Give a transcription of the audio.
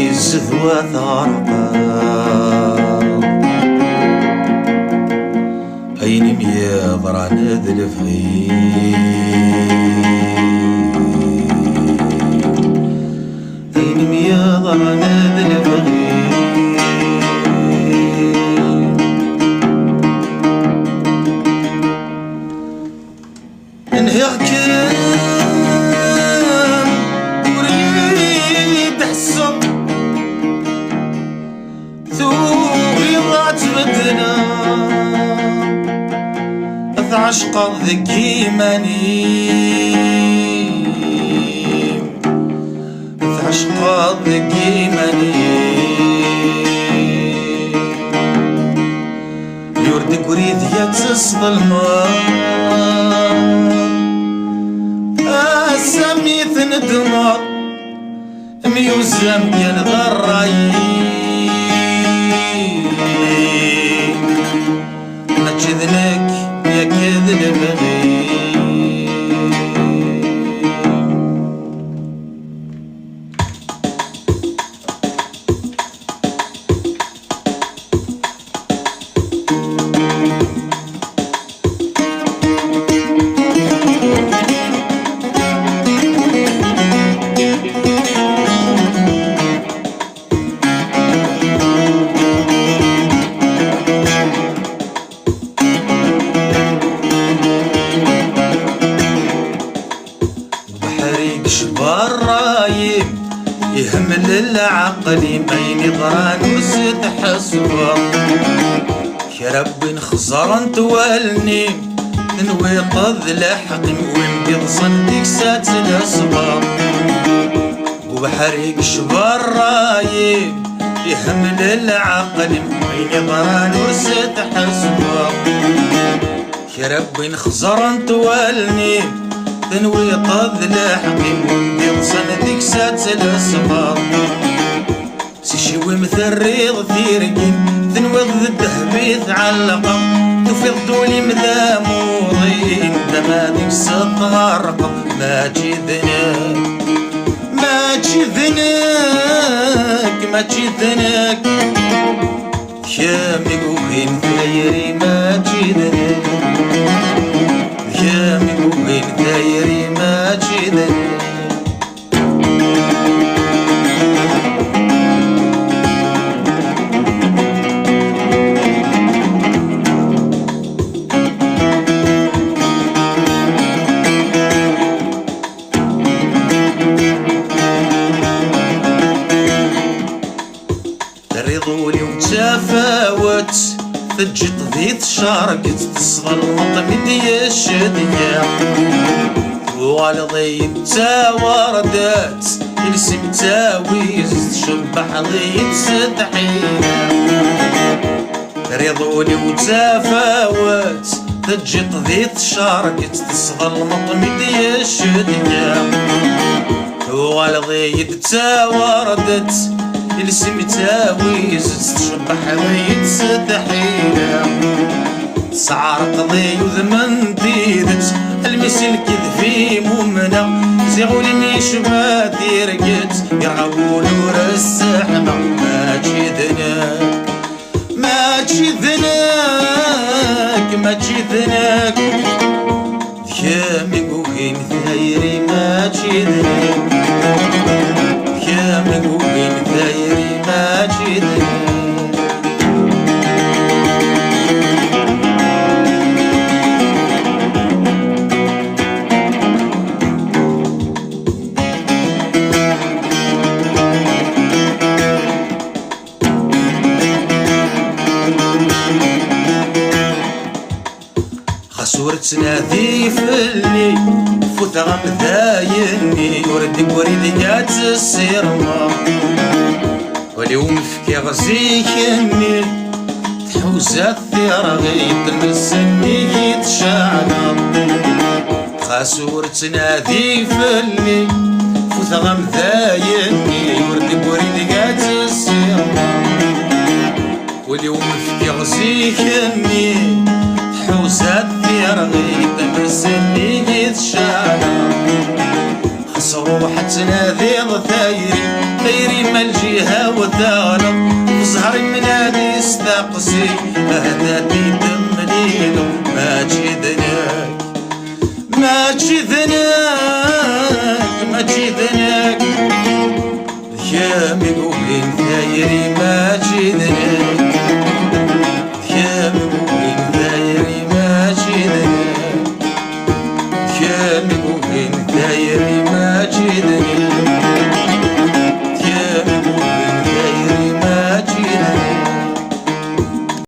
الزذوة ثارقة أين مياض راند أين مياض راند انهير كام وريد حسب ثوبي ضاعت بدنا عشق ذكي منيم عشق ذكي منيم يوردك وريد يتصل الماء سميت ندمر ميوزم يا الغرايب ما تشذنك يا كذب غيب الرايم يهمل العقل بين غران وزد حسبه يا ربي نخزر نتوالني نويقظ لحقي ونبيض صنديق سات الأصبر وبحريق شبار رايم يهمل العقل بين غران وزد حسبه يا ربي نخزر نتوالني تنوي قض لحقي ونبيض صنديق سات الأصفار سيشوي مثريض ثيرقين تنوي ضد هبيث علقة تفيض دولي مذامورين دمادك ستغرقة ما جيذناك ما جيذناك ما جيذناك شامي وين ثايري ما جيذناك شامي وين ثايري ما جيذناك رضولي وتفاوت تجي ضيت شاركت تصغر المطمد يا الشدية والضي تاوردات السم تاويز تشبح ضيت سدحية رضولي وتفاوت تجي ضيت شاركت تصغر المطمد يا الشدية والضي تاوردات السم تاويز تشبح ضيت سدحية سعر قضي وذمن ديدت المسل كذفي ممنع زيغولي ميشبات يرقت يرغبون ورسحنا ما جيذناك ما جيذناك ما جيذناك كامي وين ثايري ما جيذناك كامي وين ثايري ما جيذناك خسورت نادي فلي فوت غمذايني وردك وريد جات السيرما واليوم فكي غزيكني تحوزات ثيرا غيط المسني يتشعنا خسورت نادي فلي فوت غمذايني وردك وريد جات السيرما واليوم فكي غزيكني حوزات رغيت مسني يتشانا خسروا حتى نادي ضثايري دايري ما الجهة والدارة وزهري من هادي استقصي أهداتي دم ليلو ما تشدناك ما تشدناك ما تشدناك يا مقولين ثايري ما تشدناك